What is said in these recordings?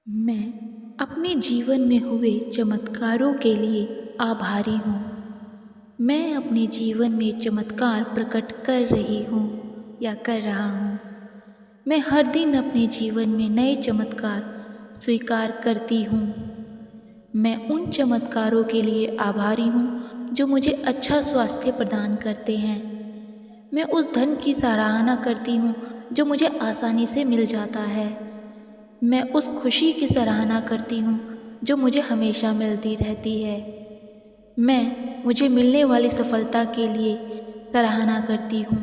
मैं अपने जीवन में हुए चमत्कारों के लिए आभारी हूँ। मैं अपने जीवन में चमत्कार प्रकट कर रही हूँ या कर रहा हूँ। मैं हर दिन अपने जीवन में नए चमत्कार स्वीकार करती हूँ। मैं उन चमत्कारों के लिए आभारी हूँ जो मुझे अच्छा स्वास्थ्य प्रदान करते हैं। मैं उस धन की सराहना करती हूँ जो मुझे आसानी से मिल जाता है। मैं उस खुशी की सराहना करती हूँ जो मुझे हमेशा मिलती रहती है। मैं मुझे मिलने वाली सफलता के लिए सराहना करती हूँ।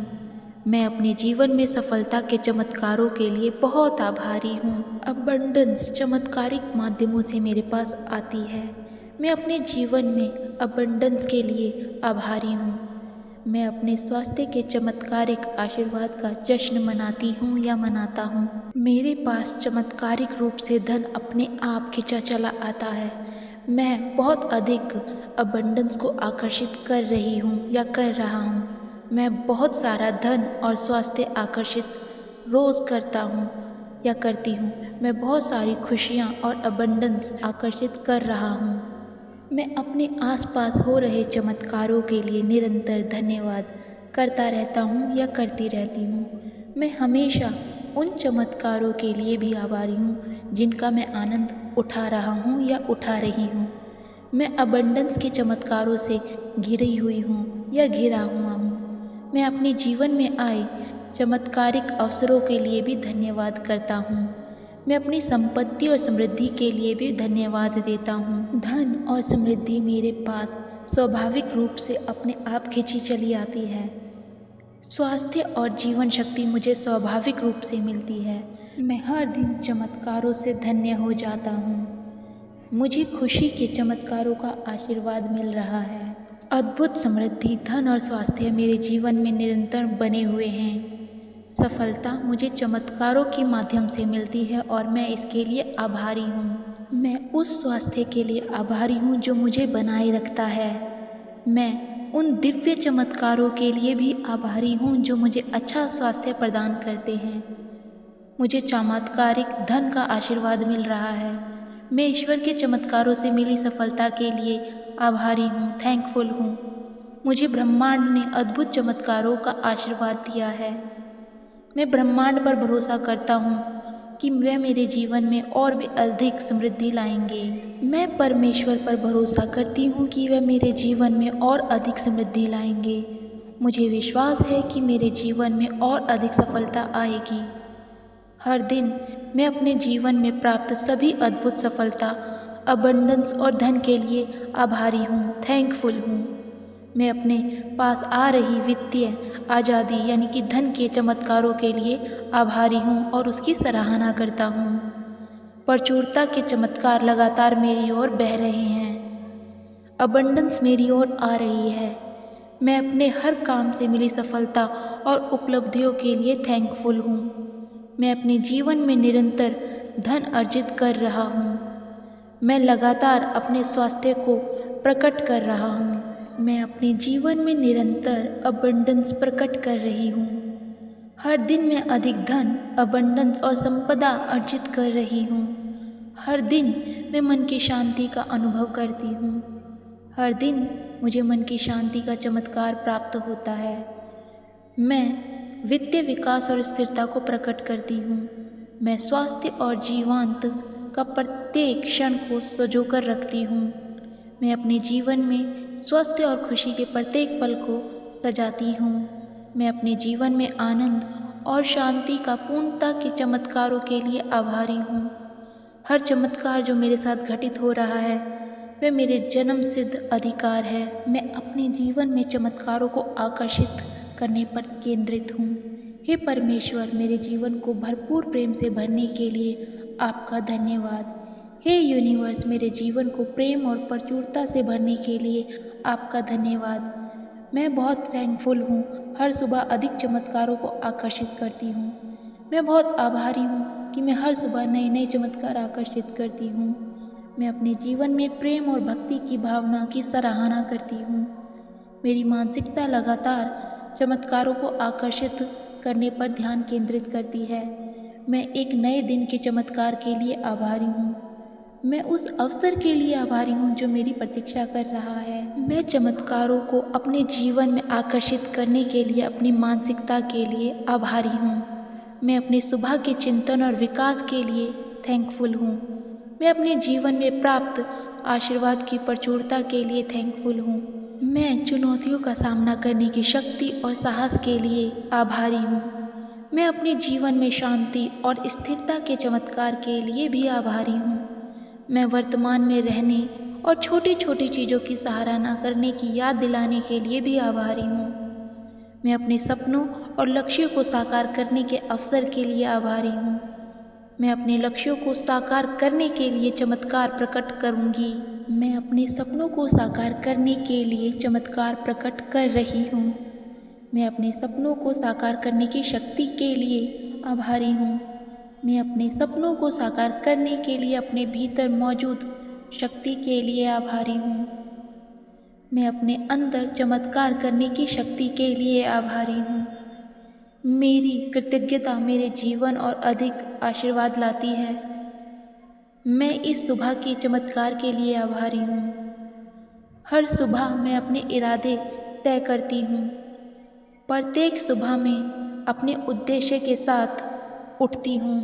मैं अपने जीवन में सफलता के चमत्कारों के लिए बहुत आभारी हूँ। अबंडेंस चमत्कारिक माध्यमों से मेरे पास आती है। मैं अपने जीवन में अबंडेंस के लिए आभारी हूँ। मैं अपने स्वास्थ्य के चमत्कारिक आशीर्वाद का जश्न मनाती हूँ या मनाता हूँ। मेरे पास चमत्कारिक रूप से धन अपने आप खिंचा चला आता है। मैं बहुत अधिक अबंडेंस को आकर्षित कर रही हूँ या कर रहा हूँ। मैं बहुत सारा धन और स्वास्थ्य आकर्षित रोज़ करता हूँ या करती हूँ। मैं बहुत सारी खुशियाँ और अबंडेंस आकर्षित कर रहा हूँ। मैं अपने आसपास हो रहे चमत्कारों के लिए निरंतर धन्यवाद करता रहता हूँ या करती रहती हूँ। मैं हमेशा उन चमत्कारों के लिए भी आभारी हूँ जिनका मैं आनंद उठा रहा हूँ या उठा रही हूँ। मैं अबंडेंस के चमत्कारों से घिरी हुई हूँ या घिरा हुआ हूँ। मैं अपने जीवन में आए चमत्कारिक अवसरों के लिए भी धन्यवाद करता हूँ। मैं अपनी संपत्ति और समृद्धि के लिए भी धन्यवाद देता हूँ। धन और समृद्धि मेरे पास स्वाभाविक रूप से अपने आप खिंची चली आती है। स्वास्थ्य और जीवन शक्ति मुझे स्वाभाविक रूप से मिलती है। मैं हर दिन चमत्कारों से धन्य हो जाता हूँ। मुझे खुशी के चमत्कारों का आशीर्वाद मिल रहा है। अद्भुत समृद्धि, धन और स्वास्थ्य मेरे जीवन में निरंतर बने हुए हैं। सफलता मुझे चमत्कारों के माध्यम से मिलती है और मैं इसके लिए आभारी हूँ। मैं उस स्वास्थ्य के लिए आभारी हूँ जो मुझे बनाए रखता है। मैं उन दिव्य चमत्कारों के लिए भी आभारी हूँ जो मुझे अच्छा स्वास्थ्य प्रदान करते हैं। मुझे चमत्कारिक धन का आशीर्वाद मिल रहा है। मैं ईश्वर के चमत्कारों से मिली सफलता के लिए आभारी हूँ, थैंकफुल हूँ। मुझे ब्रह्मांड ने अद्भुत चमत्कारों का आशीर्वाद दिया है। मैं ब्रह्मांड पर भरोसा करता हूँ कि वह मेरे जीवन में और भी अधिक समृद्धि लाएंगे। मैं परमेश्वर पर भरोसा करती हूँ कि वह मेरे जीवन में और अधिक समृद्धि लाएंगे। मुझे विश्वास है कि मेरे जीवन में और अधिक सफलता आएगी। हर दिन मैं अपने जीवन में प्राप्त सभी अद्भुत सफलता, अबंडेंस और धन के लिए आभारी हूँ, थैंकफुल हूँ। मैं अपने पास आ रही वित्तीय आज़ादी यानी कि धन के चमत्कारों के लिए आभारी हूँ और उसकी सराहना करता हूँ। प्रचुरता के चमत्कार लगातार मेरी ओर बह रहे हैं। अबंडेंस मेरी ओर आ रही है। मैं अपने हर काम से मिली सफलता और उपलब्धियों के लिए थैंकफुल हूँ। मैं अपने जीवन में निरंतर धन अर्जित कर रहा हूँ। मैं लगातार अपने स्वास्थ्य को प्रकट कर रहा हूँ। मैं अपने जीवन में निरंतर अबंडेंस प्रकट कर रही हूँ। हर दिन मैं अधिक धन, अबंडेंस और संपदा अर्जित कर रही हूँ। हर दिन मैं मन की शांति का अनुभव करती हूँ। हर दिन मुझे मन की शांति का चमत्कार प्राप्त होता है। मैं वित्तीय विकास और स्थिरता को प्रकट करती हूँ। मैं स्वास्थ्य और जीवांत का प्रत्येक क्षण को संजोकर रखती हूँ। मैं अपने जीवन में स्वस्थ और खुशी के प्रत्येक पल को सजाती हूँ। मैं अपने जीवन में आनंद और शांति का पूर्णता के चमत्कारों के लिए आभारी हूँ। हर चमत्कार जो मेरे साथ घटित हो रहा है वह मेरे जन्म सिद्ध अधिकार है। मैं अपने जीवन में चमत्कारों को आकर्षित करने पर केंद्रित हूँ। हे परमेश्वर, मेरे जीवन को भरपूर प्रेम से भरने के लिए आपका धन्यवाद। हे यूनिवर्स, मेरे जीवन को प्रेम और प्रचुरता से भरने के लिए आपका धन्यवाद। मैं बहुत थैंकफुल हूँ। हर सुबह अधिक चमत्कारों को आकर्षित करती हूँ। मैं बहुत आभारी हूँ कि मैं हर सुबह नए नए चमत्कार आकर्षित करती हूँ। मैं अपने जीवन में प्रेम और भक्ति की भावना की सराहना करती हूँ। मेरी मानसिकता लगातार चमत्कारों को आकर्षित करने पर ध्यान केंद्रित करती है। मैं एक नए दिन के चमत्कार के लिए आभारी हूँ। मैं उस अवसर के लिए आभारी हूँ जो मेरी प्रतीक्षा कर रहा है। मैं चमत्कारों को अपने जीवन में आकर्षित करने के लिए अपनी मानसिकता के लिए आभारी हूँ। मैं अपने सुबह के चिंतन और विकास के लिए थैंकफुल हूँ। मैं अपने जीवन में प्राप्त आशीर्वाद की प्रचुरता के लिए थैंकफुल हूँ। मैं चुनौतियों का सामना करने की शक्ति और साहस के लिए आभारी हूँ। मैं अपने जीवन में शांति और स्थिरता के चमत्कार के लिए भी आभारी हूँ। मैं वर्तमान में रहने और छोटी छोटी चीज़ों की सराहना करने की याद दिलाने के लिए भी आभारी हूँ। मैं अपने सपनों और लक्ष्यों को साकार करने के अवसर के लिए आभारी हूँ। मैं अपने लक्ष्यों को साकार करने के लिए चमत्कार प्रकट करूँगी। मैं अपने सपनों को साकार करने के लिए चमत्कार प्रकट कर रही हूँ। मैं अपने सपनों को साकार करने की शक्ति के लिए आभारी हूँ। मैं अपने सपनों को साकार करने के लिए अपने भीतर मौजूद शक्ति के लिए आभारी हूँ। मैं अपने अंदर चमत्कार करने की शक्ति के लिए आभारी हूँ। मेरी कृतज्ञता मेरे जीवन और अधिक आशीर्वाद लाती है। मैं इस सुबह के चमत्कार के लिए आभारी हूँ। हर सुबह मैं अपने इरादे तय करती हूँ। प्रत्येक सुबह में अपने उद्देश्य के साथ उठती हूँ।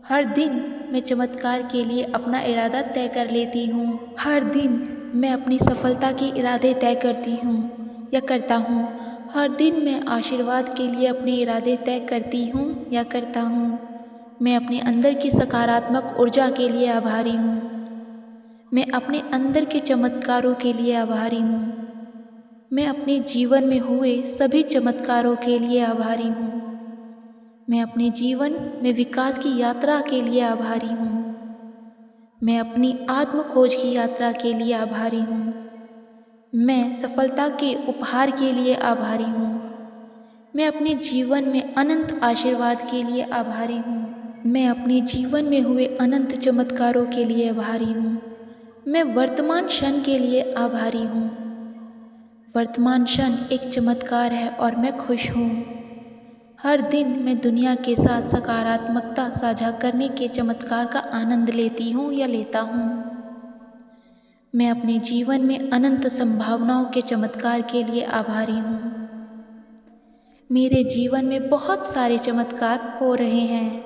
हर दिन मैं चमत्कार के लिए अपना इरादा तय कर लेती हूँ। हर दिन मैं अपनी सफलता के इरादे तय करती हूँ या करता हूँ। हर दिन मैं आशीर्वाद के लिए अपने इरादे तय करती हूँ या करता हूँ। मैं अपने अंदर की सकारात्मक ऊर्जा के लिए आभारी हूँ। मैं अपने अंदर के चमत्कारों के लिए आभारी हूँ। मैं अपने जीवन में हुए सभी चमत्कारों के लिए आभारी हूँ। मैं अपने जीवन में विकास की यात्रा के लिए आभारी हूँ। मैं अपनी आत्म खोज की यात्रा के लिए आभारी हूँ। मैं सफलता के उपहार के लिए आभारी हूँ। मैं अपने जीवन में अनंत आशीर्वाद के लिए आभारी हूँ। मैं अपने जीवन में हुए अनंत चमत्कारों के लिए आभारी हूँ। मैं वर्तमान क्षण के लिए आभारी हूँ। वर्तमान क्षण एक चमत्कार है और मैं खुश हूँ। हर दिन मैं दुनिया के साथ सकारात्मकता साझा करने के चमत्कार का आनंद लेती हूँ या लेता हूँ। मैं अपने जीवन में अनंत संभावनाओं के चमत्कार के लिए आभारी हूँ। मेरे जीवन में बहुत सारे चमत्कार हो रहे हैं।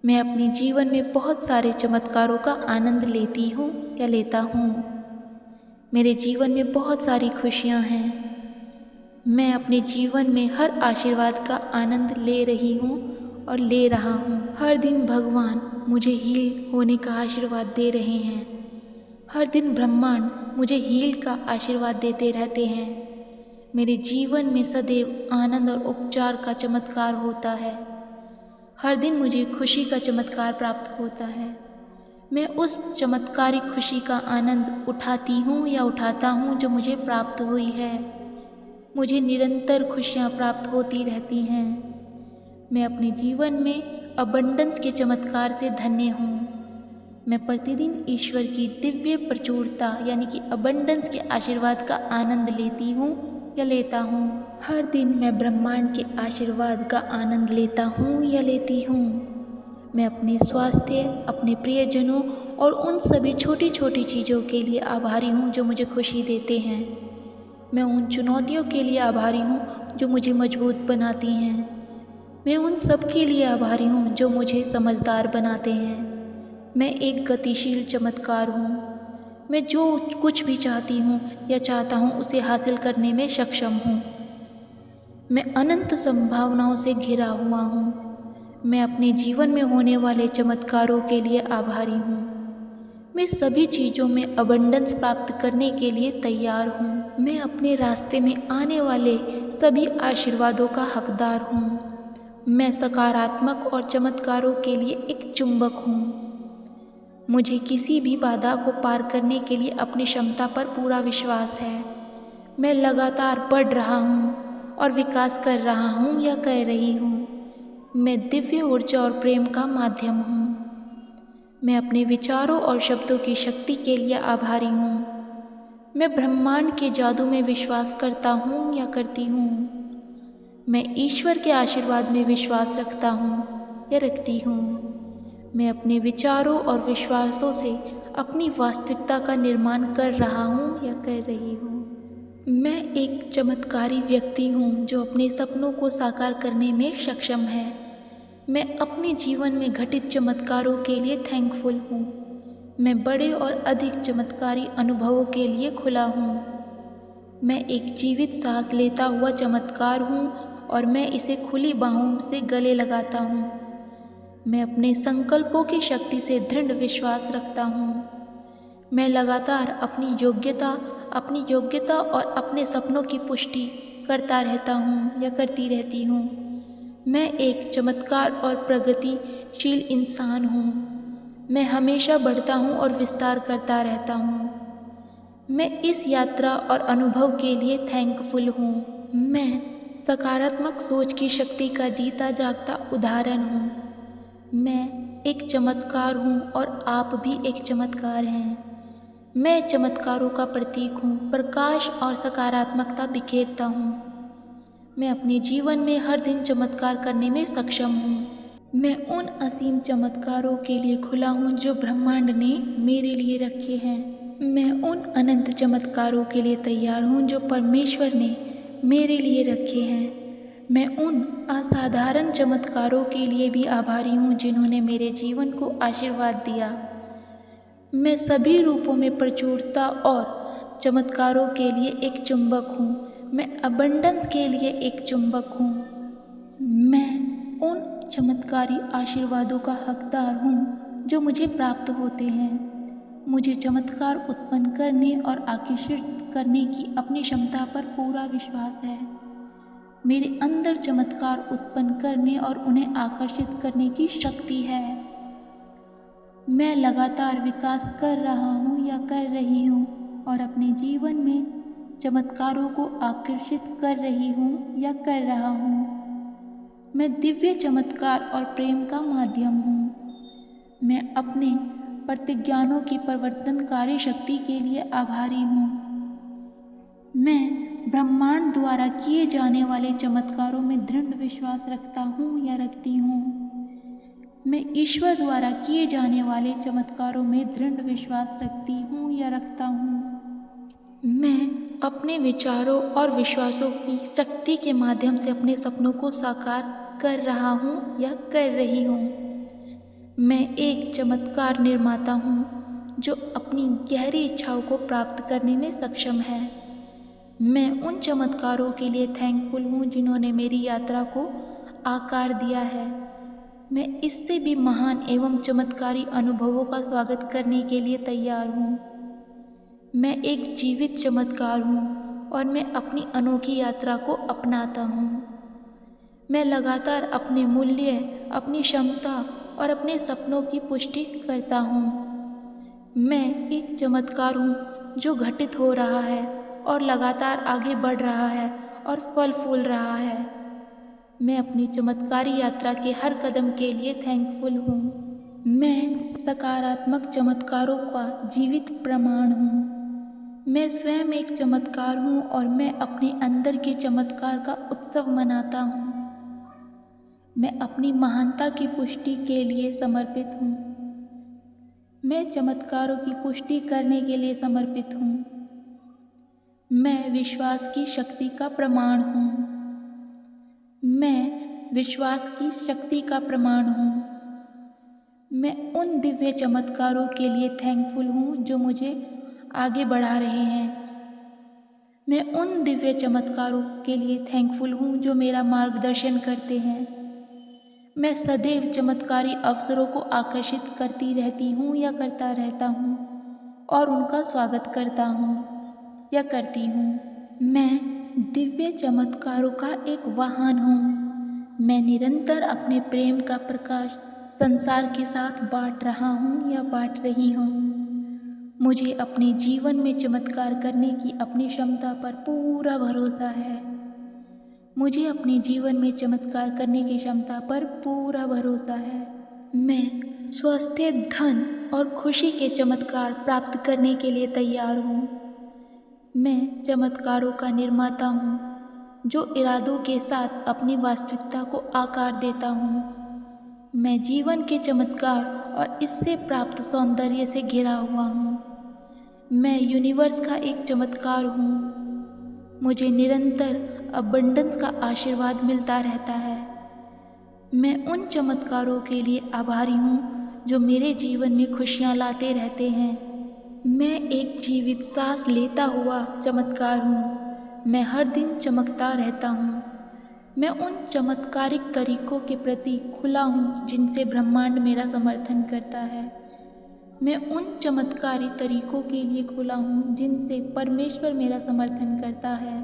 मैं अपने जीवन में बहुत सारे चमत्कारों का आनंद लेती हूँ या लेता हूँ। मेरे जीवन में बहुत सारी खुशियाँ हैं। मैं अपने जीवन में हर आशीर्वाद का आनंद ले रही हूँ और ले रहा हूँ। हर दिन भगवान मुझे हील होने का आशीर्वाद दे रहे हैं। हर दिन ब्रह्मांड मुझे हील का आशीर्वाद देते रहते हैं। मेरे जीवन में सदैव आनंद और उपचार का चमत्कार होता है। हर दिन मुझे खुशी का चमत्कार प्राप्त होता है। मैं उस चमत्कारिक खुशी का आनंद उठाती हूँ या उठाता हूँ जो मुझे प्राप्त हुई है। मुझे निरंतर खुशियाँ प्राप्त होती रहती हैं। मैं अपने जीवन में अबंडेंस के चमत्कार से धन्य हूँ। मैं प्रतिदिन ईश्वर की दिव्य प्रचुरता यानी कि अबंडेंस के आशीर्वाद का आनंद लेती हूँ या लेता हूँ। हर दिन मैं ब्रह्मांड के आशीर्वाद का आनंद लेता हूँ या लेती हूँ। मैं अपने स्वास्थ्य, अपने प्रियजनों और उन सभी छोटी छोटी चीज़ों के लिए आभारी हूँ जो मुझे खुशी देते हैं। मैं उन चुनौतियों के लिए आभारी हूँ जो मुझे मजबूत बनाती हैं। मैं उन सब के लिए आभारी हूँ जो मुझे समझदार बनाते हैं। मैं एक गतिशील चमत्कार हूँ। मैं जो कुछ भी चाहती हूँ या चाहता हूँ उसे हासिल करने में सक्षम हूँ। मैं अनंत संभावनाओं से घिरा हुआ हूँ। मैं अपने जीवन में होने वाले चमत्कारों के लिए आभारी हूँ। मैं सभी चीज़ों में अबंडेंस प्राप्त करने के लिए तैयार हूँ। मैं अपने रास्ते में आने वाले सभी आशीर्वादों का हकदार हूँ। मैं सकारात्मक और चमत्कारों के लिए एक चुंबक हूँ। मुझे किसी भी बाधा को पार करने के लिए अपनी क्षमता पर पूरा विश्वास है। मैं लगातार बढ़ रहा हूँ और विकास कर रहा हूँ या कर रही हूँ। मैं दिव्य ऊर्जा और प्रेम का माध्यम हूँ। मैं अपने विचारों और शब्दों की शक्ति के लिए आभारी हूँ। मैं ब्रह्मांड के जादू में विश्वास करता हूँ या करती हूँ। मैं ईश्वर के आशीर्वाद में विश्वास रखता हूँ। या रखती हूँ। मैं अपने विचारों और विश्वासों से अपनी वास्तविकता का निर्माण कर रहा हूँ या कर रही हूँ। मैं एक चमत्कारी व्यक्ति हूँ जो अपने सपनों को साकार करने में सक्षम है। मैं अपने जीवन में घटित चमत्कारों के लिए थैंकफुल हूँ। मैं बड़े और अधिक चमत्कारी अनुभवों के लिए खुला हूँ। मैं एक जीवित सांस लेता हुआ चमत्कार हूँ और मैं इसे खुली बाहों से गले लगाता हूँ। मैं अपने संकल्पों की शक्ति से दृढ़ विश्वास रखता हूँ। मैं लगातार अपनी योग्यता और अपने सपनों की पुष्टि करता रहता हूँ या करती रहती हूँ। मैं एक चमत्कार और प्रगतिशील इंसान हूँ। मैं हमेशा बढ़ता हूँ और विस्तार करता रहता हूँ। मैं इस यात्रा और अनुभव के लिए थैंकफुल हूँ। मैं सकारात्मक सोच की शक्ति का जीता जागता उदाहरण हूँ। मैं एक चमत्कार हूँ और आप भी एक चमत्कार हैं। मैं चमत्कारों का प्रतीक हूँ, प्रकाश और सकारात्मकता बिखेरता हूँ। मैं अपने जीवन में हर दिन चमत्कार करने में सक्षम हूँ। मैं उन असीम चमत्कारों के लिए खुला हूँ जो ब्रह्मांड ने मेरे लिए रखे हैं। मैं उन अनंत चमत्कारों के लिए तैयार हूँ जो परमेश्वर ने मेरे लिए रखे हैं। मैं उन असाधारण चमत्कारों के लिए भी आभारी हूँ जिन्होंने मेरे जीवन को आशीर्वाद दिया। मैं सभी रूपों में प्रचुरता और चमत्कारों के लिए एक चुंबक हूँ। मैं अबंडेंस के लिए एक चुंबक हूँ। मैं उन चमत्कारी आशीर्वादों का हकदार हूँ जो मुझे प्राप्त होते हैं। मुझे चमत्कार उत्पन्न करने और आकर्षित करने की अपनी क्षमता पर पूरा विश्वास है। मेरे अंदर चमत्कार उत्पन्न करने और उन्हें आकर्षित करने की शक्ति है। मैं लगातार विकास कर रहा हूँ या कर रही हूँ और अपने जीवन में चमत्कारों को आकर्षित कर रही हूँ या कर रहा हूँ। मैं दिव्य चमत्कार और प्रेम का माध्यम हूँ। मैं अपने प्रतिज्ञानों की परिवर्तनकारी शक्ति के लिए आभारी हूँ। मैं ब्रह्मांड द्वारा किए जाने वाले चमत्कारों में दृढ़ विश्वास रखता हूँ या रखती हूँ। मैं ईश्वर द्वारा किए जाने वाले चमत्कारों में दृढ़ विश्वास रखती हूँ या रखता हूँ। मैं अपने विचारों और विश्वासों की शक्ति के माध्यम से अपने सपनों को साकार कर रहा हूँ या कर रही हूँ। मैं एक चमत्कार निर्माता हूँ जो अपनी गहरी इच्छाओं को प्राप्त करने में सक्षम है। मैं उन चमत्कारों के लिए थैंकफुल हूँ जिन्होंने मेरी यात्रा को आकार दिया है। मैं इससे भी महान एवं चमत्कारी अनुभवों का स्वागत करने के लिए तैयार हूँ। मैं एक जीवित चमत्कार हूँ और मैं अपनी अनोखी यात्रा को अपनाता हूँ। मैं लगातार अपने मूल्य, अपनी क्षमता और अपने सपनों की पुष्टि करता हूँ। मैं एक चमत्कार हूँ जो घटित हो रहा है और लगातार आगे बढ़ रहा है और फल फूल रहा है। मैं अपनी चमत्कारी यात्रा के हर कदम के लिए थैंकफुल हूँ। मैं सकारात्मक चमत्कारों का जीवित प्रमाण हूँ। मैं स्वयं एक चमत्कार हूँ और मैं अपने अंदर के चमत्कार का उत्सव मनाता हूँ। मैं अपनी महानता की पुष्टि के लिए समर्पित हूँ। मैं चमत्कारों की पुष्टि करने के लिए समर्पित हूँ। मैं विश्वास की शक्ति का प्रमाण हूँ। मैं विश्वास की शक्ति का प्रमाण हूँ। मैं उन दिव्य चमत्कारों के लिए थैंकफुल हूँ जो मुझे आगे बढ़ा रहे हैं। मैं उन दिव्य चमत्कारों के लिए थैंकफुल हूँ जो मेरा मार्गदर्शन करते हैं। मैं सदैव चमत्कारी अवसरों को आकर्षित करती रहती हूँ या करता रहता हूँ और उनका स्वागत करता हूँ या करती हूँ। मैं दिव्य चमत्कारों का एक वाहन हूँ। मैं निरंतर अपने प्रेम का प्रकाश संसार के साथ बांट रहा हूँ या बांट रही हूँ। मुझे अपने जीवन में चमत्कार करने की अपनी क्षमता पर पूरा भरोसा है। मुझे अपने जीवन में चमत्कार करने की क्षमता पर पूरा भरोसा है। मैं स्वास्थ्य, धन और खुशी के चमत्कार प्राप्त करने के लिए तैयार हूँ। मैं चमत्कारों का निर्माता हूँ जो इरादों के साथ अपनी वास्तविकता को आकार देता हूँ। मैं जीवन के चमत्कार और इससे प्राप्त सौंदर्य से घिरा हुआ हूँ। मैं यूनिवर्स का एक चमत्कार हूँ। मुझे निरंतर अबंडेंस का आशीर्वाद मिलता रहता है। मैं उन चमत्कारों के लिए आभारी हूँ जो मेरे जीवन में खुशियाँ लाते रहते हैं। मैं एक जीवित सांस लेता हुआ चमत्कार हूँ। मैं हर दिन चमकता रहता हूँ। मैं उन चमत्कारिक तरीकों के प्रति खुला हूँ जिनसे ब्रह्मांड मेरा समर्थन करता है। मैं उन चमत्कारी तरीकों के लिए खुला हूँ जिनसे परमेश्वर मेरा समर्थन करता है।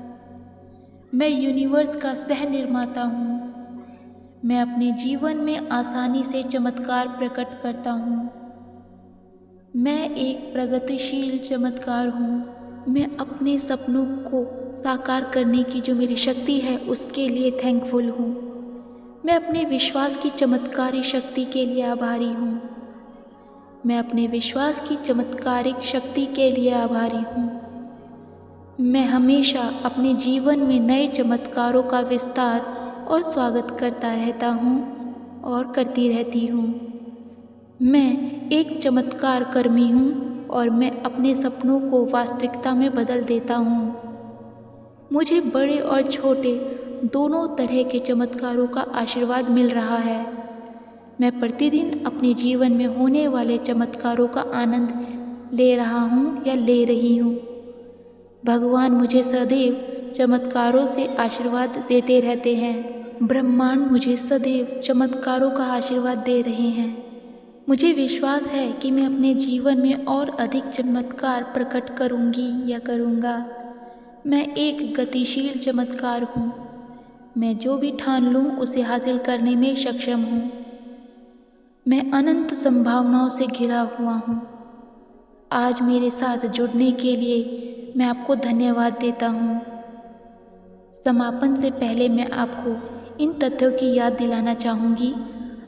मैं यूनिवर्स का सह निर्माता हूँ। मैं अपने जीवन में आसानी से चमत्कार प्रकट करता हूँ। मैं एक प्रगतिशील चमत्कार हूँ। मैं अपने सपनों को साकार करने की जो मेरी शक्ति है उसके लिए थैंकफुल हूँ। मैं अपने विश्वास की चमत्कारी शक्ति के लिए आभारी हूँ। मैं अपने विश्वास की चमत्कारिक शक्ति के लिए आभारी हूँ। मैं हमेशा अपने जीवन में नए चमत्कारों का विस्तार और स्वागत करता रहता हूँ और करती रहती हूँ। मैं एक चमत्कार कर्मी हूँ और मैं अपने सपनों को वास्तविकता में बदल देता हूँ। मुझे बड़े और छोटे दोनों तरह के चमत्कारों का आशीर्वाद मिल रहा है। मैं प्रतिदिन अपने जीवन में होने वाले चमत्कारों का आनंद ले रहा हूँ या ले रही हूँ। भगवान मुझे सदैव चमत्कारों से आशीर्वाद देते रहते हैं। ब्रह्मांड मुझे सदैव चमत्कारों का आशीर्वाद दे रहे हैं। मुझे विश्वास है कि मैं अपने जीवन में और अधिक चमत्कार प्रकट करूंगी या करूंगा। मैं एक गतिशील चमत्कार हूँ। मैं जो भी ठान लूँ उसे हासिल करने में सक्षम हूँ। मैं अनंत संभावनाओं से घिरा हुआ हूँ। आज मेरे साथ जुड़ने के लिए मैं आपको धन्यवाद देता हूँ। समापन से पहले मैं आपको इन तथ्यों की याद दिलाना चाहूँगी।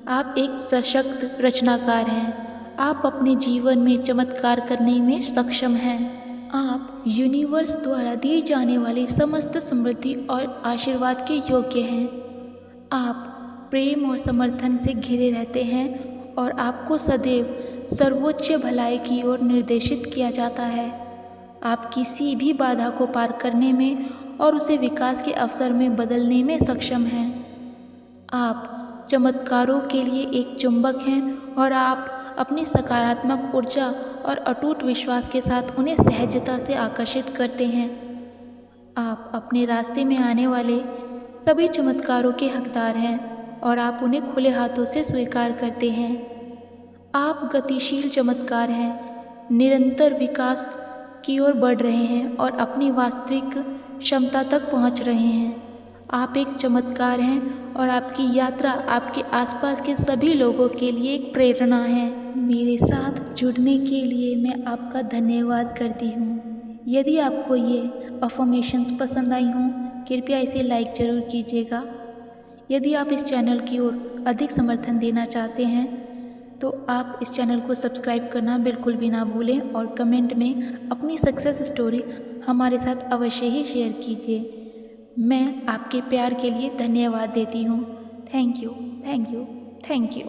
आप एक सशक्त रचनाकार हैं। आप अपने जीवन में चमत्कार करने में सक्षम हैं। आप यूनिवर्स द्वारा दी जाने वाली समस्त समृद्धि और आशीर्वाद के योग्य हैं। आप प्रेम और समर्थन से घिरे रहते हैं और आपको सदैव सर्वोच्च भलाई की ओर निर्देशित किया जाता है। आप किसी भी बाधा को पार करने में और उसे विकास के अवसर में बदलने में सक्षम हैं। आप चमत्कारों के लिए एक चुंबक हैं और आप अपनी सकारात्मक ऊर्जा और अटूट विश्वास के साथ उन्हें सहजता से आकर्षित करते हैं। आप अपने रास्ते में आने वाले सभी चमत्कारों के हकदार हैं और आप उन्हें खुले हाथों से स्वीकार करते हैं। आप गतिशील चमत्कार हैं, निरंतर विकास की ओर बढ़ रहे हैं और अपनी वास्तविक क्षमता तक पहुंच रहे हैं। आप एक चमत्कार हैं और आपकी यात्रा आपके आसपास के सभी लोगों के लिए एक प्रेरणा है। मेरे साथ जुड़ने के लिए मैं आपका धन्यवाद करती हूँ। यदि आपको ये अफर्मेशंस पसंद आई हों, कृपया इसे लाइक ज़रूर कीजिएगा। यदि आप इस चैनल की ओर अधिक समर्थन देना चाहते हैं तो आप इस चैनल को सब्सक्राइब करना बिल्कुल भी ना भूलें और कमेंट में अपनी सक्सेस स्टोरी हमारे साथ अवश्य ही शेयर कीजिए। मैं आपके प्यार के लिए धन्यवाद देती हूँ। Thank you, thank you, thank you.